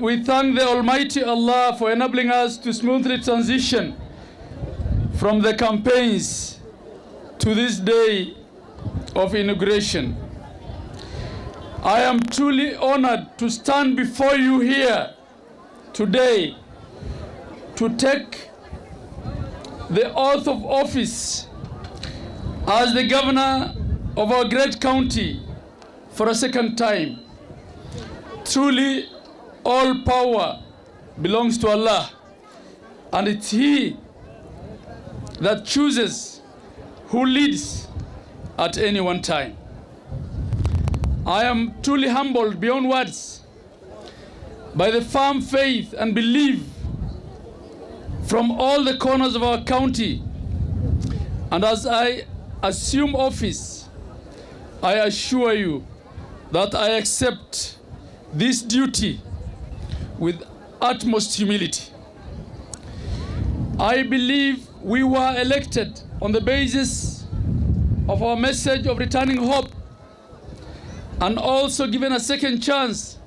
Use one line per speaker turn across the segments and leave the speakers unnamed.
we thank the Almighty Allah for enabling us to smoothly transition from the campaigns to this day of inauguration. I am truly honored to stand before you here today to take the oath of office as the governor of our great county for a second time. Truly, all power belongs to Allah, and it's He that chooses who leads at any one time. I am truly humbled beyond words by the firm faith and belief from all the corners of our county, and as I assume office, I assure you that I accept this duty with utmost humility. I believe we were elected on the basis of our message of returning hope, and also given a second chance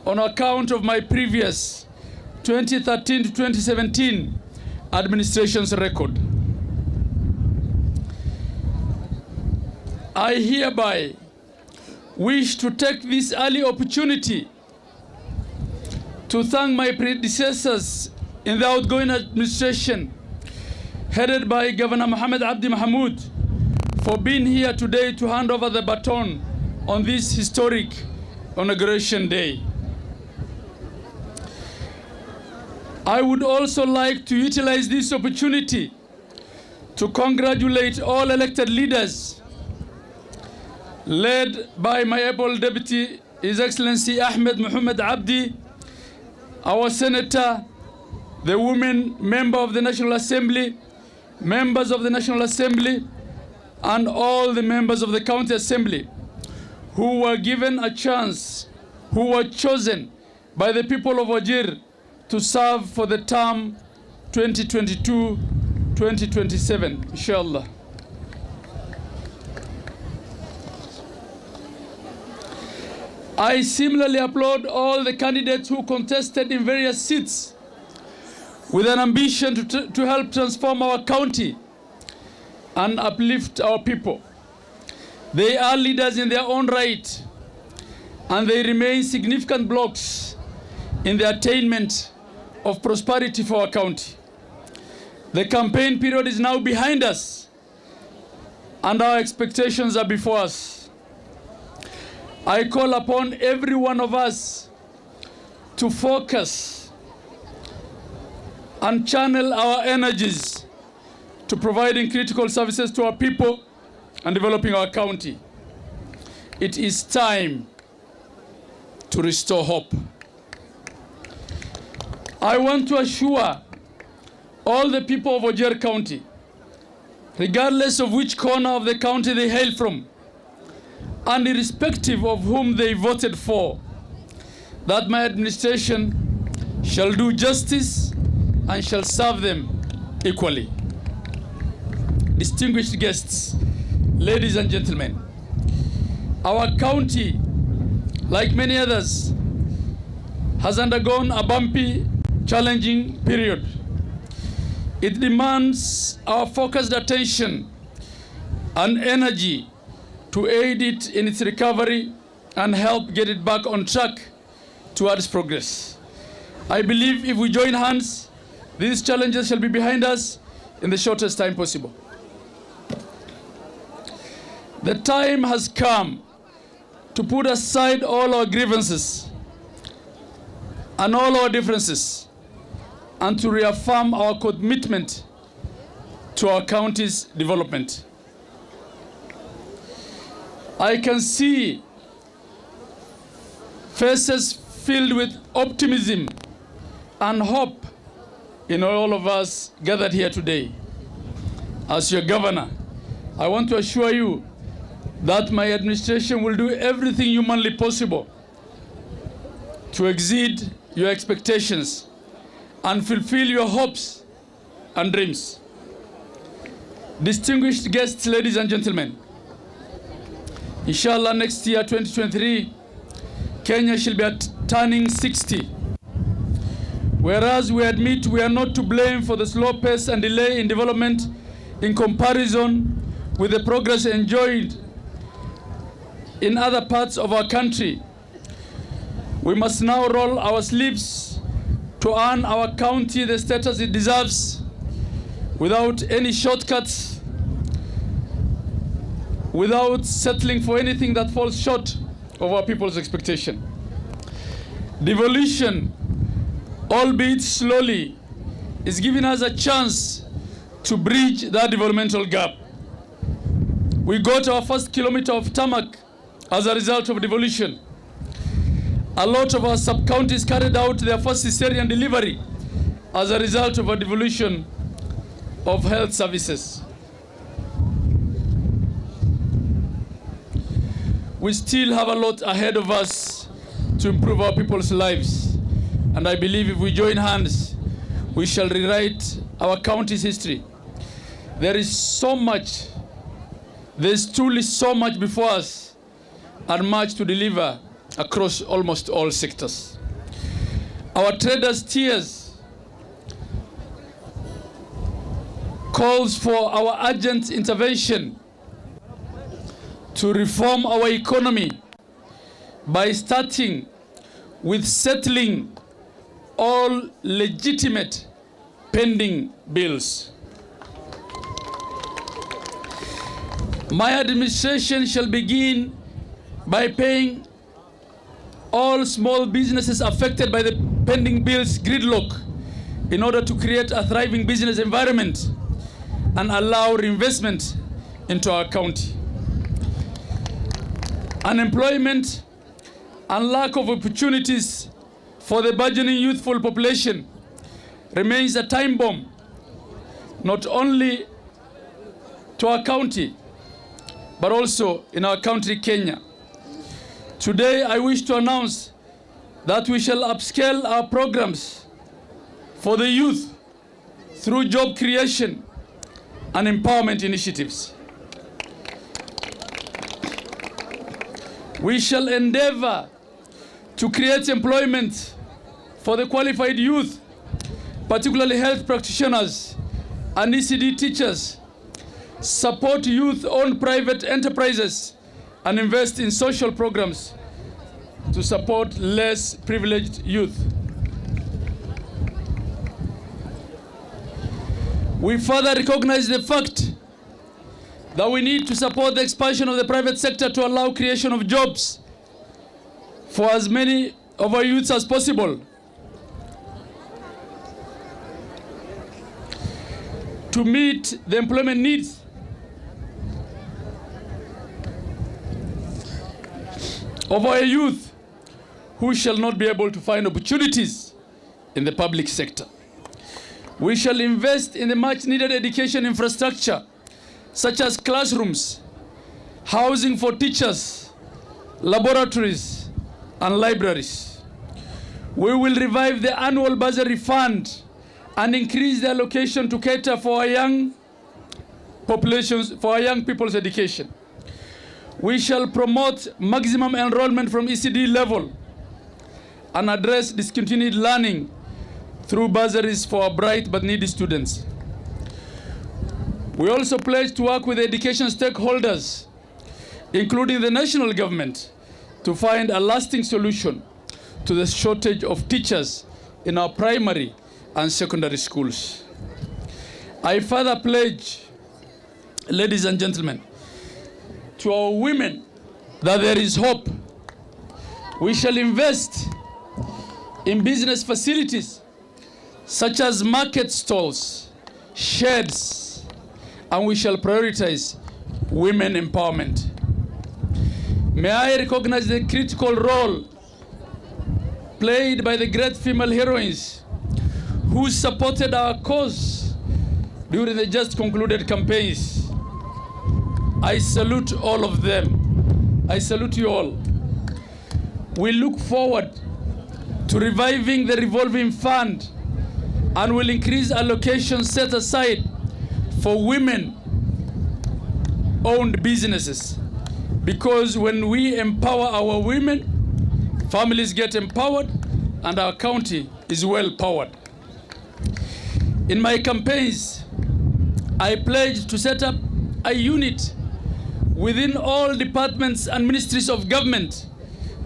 on account of my previous 2013 to 2017 administration's record. I hereby wish to take this early opportunity to thank my predecessors in the outgoing administration, headed by Governor Mohammed Abdi Mahmoud, for being here today to hand over the baton on this historic Inauguration Day. I would also like to utilize this opportunity to congratulate all elected leaders, led by my able deputy, His Excellency Ahmed Abdi, our senator, the women member of the National Assembly, members of the National Assembly, and all the members of the County Assembly who were given a chance, who were chosen by the people of Wajir to serve for the term 2022-2027, inshallah. I similarly applaud all the candidates who contested in various seats with an ambition to help transform our county and uplift our people. They are leaders in their own right, and they remain significant blocks in the attainment of prosperity for our county. The campaign period is now behind us, and our expectations are before us. I call upon every one of us to focus and channel our energies to providing critical services to our people and developing our county. It is time to restore hope. I want to assure all the people of Wajir County, regardless of which corner of the county they hail from, and irrespective of whom they voted for, that my administration shall do justice and shall serve them equally. Distinguished guests, ladies and gentlemen, our county, like many others, has undergone a bumpy, challenging period. It demands our focused attention and energy to aid it in its recovery and help get it back on track towards progress. I believe if we join hands, these challenges shall be behind us in the shortest time possible. The time has come to put aside all our grievances and all our differences, and to reaffirm our commitment to our county's development. I can see faces filled with optimism and hope in all of us gathered here today. As your governor, I want to assure you that my administration will do everything humanly possible to exceed your expectations and fulfill your hopes and dreams. Distinguished guests, ladies and gentlemen, inshallah next year, 2023, Kenya shall be a turning 60. Whereas we admit we are not to blame for the slow pace and delay in development in comparison with the progress enjoyed in other parts of our country, we must now roll our sleeves to earn our county the status it deserves without any shortcuts, without settling for anything that falls short of our people's expectation. Devolution, albeit slowly, is giving us a chance to bridge that developmental gap. We got our first kilometer of tarmac as a result of devolution. A lot of our sub-counties carried out their first cesarean delivery as a result of a devolution of health services. We still have a lot ahead of us to improve our people's lives. And I believe if we join hands, we shall rewrite our county's history. There is so much, there's truly so much before us and much to deliver across almost all sectors. Our traders' tears calls for our urgent intervention to reform our economy by starting with settling all legitimate pending bills. My administration shall begin by paying all small businesses affected by the pending bills gridlock in order to create a thriving business environment and allow reinvestment into our county. Unemployment and lack of opportunities for the burgeoning youthful population remains a time bomb, not only to our county, but also in our country, Kenya. Today, I wish to announce that we shall upscale our programs for the youth through job creation and empowerment initiatives. We shall endeavor to create employment for the qualified youth, particularly health practitioners and ECD teachers, support youth-owned private enterprises, and invest in social programs to support less privileged youth. We further recognize the fact that we need to support the expansion of the private sector to allow creation of jobs for as many of our youths as possible. To meet the employment needs of our youth who shall not be able to find opportunities in the public sector. We shall invest in the much needed education infrastructure such as classrooms, housing for teachers, laboratories, and libraries. We will revive the annual bursary fund and increase the allocation to cater for our young populations, for our young people's education. We shall promote maximum enrollment from ECD level and address discontinued learning through bursaries for our bright but needy students. We also pledge to work with the education stakeholders, including the national government, to find a lasting solution to the shortage of teachers in our primary and secondary schools. I further pledge, ladies and gentlemen, to our women that there is hope. We shall invest in business facilities such as market stalls, sheds, and we shall prioritize women empowerment. May I recognize the critical role played by the great female heroines who supported our cause during the just concluded campaigns. I salute all of them. I salute you all. We look forward to reviving the revolving fund and will increase allocations set aside for women-owned businesses. Because when we empower our women, families get empowered, and our county is well powered. In my campaigns, I pledged to set up a unit within all departments and ministries of government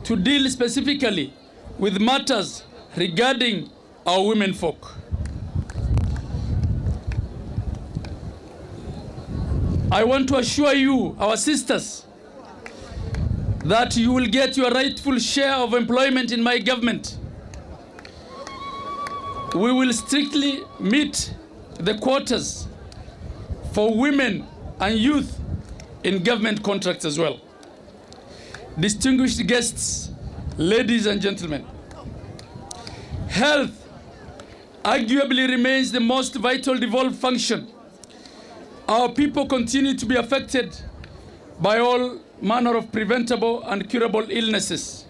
to deal specifically with matters regarding our women folk. I want to assure you, our sisters, that you will get your rightful share of employment in my government. We will strictly meet the quotas for women and youth in government contracts as well. Distinguished guests, ladies and gentlemen, health arguably remains the most vital devolved function. Our people continue to be affected by all manner of preventable and curable illnesses.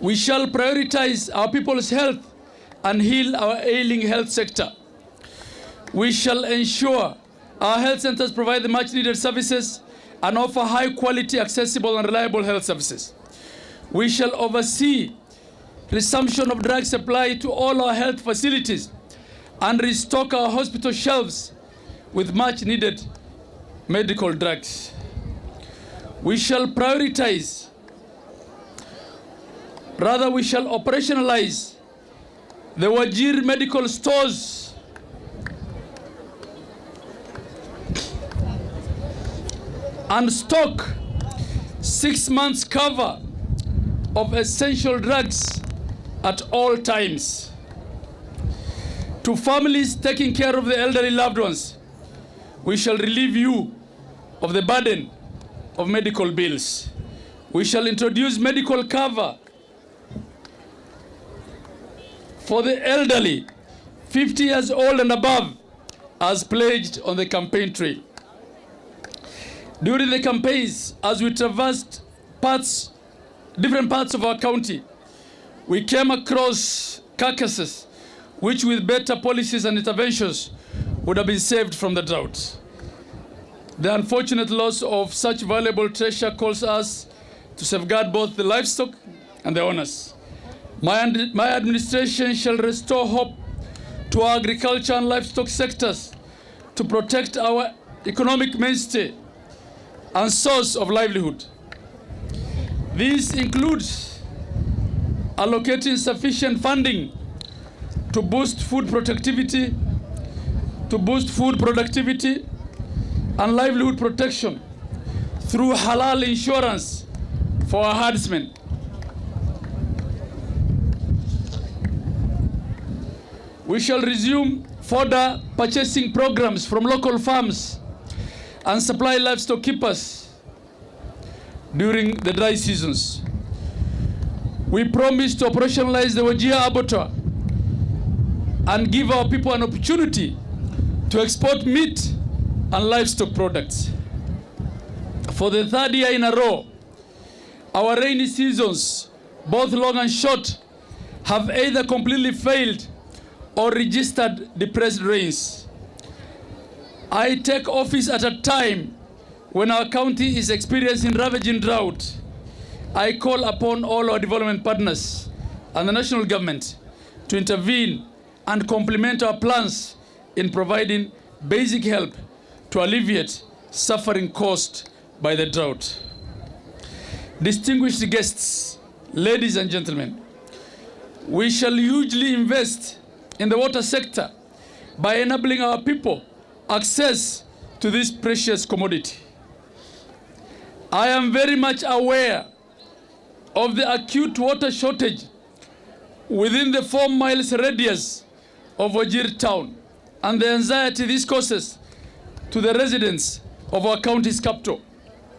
We shall prioritize our people's health and heal our ailing health sector. We shall ensure our health centers provide the much needed services and offer high quality, accessible and reliable health services. We shall oversee resumption of drug supply to all our health facilities and restock our hospital shelves with much needed medical drugs. We shall operationalize the Wajir medical stores and stock 6 months cover of essential drugs at all times. To families taking care of the elderly loved ones, we shall relieve you of the burden of medical bills. We shall introduce medical cover for the elderly 50 years old and above, as pledged on the campaign trail. During the campaigns, as we traversed different parts of our county, we came across carcasses which with better policies and interventions would have been saved from the drought. The unfortunate loss of such valuable treasure calls us to safeguard both the livestock and the owners. My administration shall restore hope to our agriculture and livestock sectors to protect our economic mainstay and source of livelihood. This includes allocating sufficient funding to boost food productivity and livelihood protection through halal insurance for our herdsmen. We shall resume fodder purchasing programs from local farms and supply livestock keepers during the dry seasons. We promise to operationalize the Wajir abattoir and give our people an opportunity to export meat and livestock products. For the third year in a row, our rainy seasons, both long and short, have either completely failed or registered depressed rains. I take office at a time when our county is experiencing ravaging drought. I call upon all our development partners and the national government to intervene and complement our plans in providing basic help to alleviate suffering caused by the drought. Distinguished guests, ladies and gentlemen, we shall hugely invest in the water sector by enabling our people access to this precious commodity. I am very much aware of the acute water shortage within the 4 miles radius of Wajir town and the anxiety this causes to the residents of our county's capital.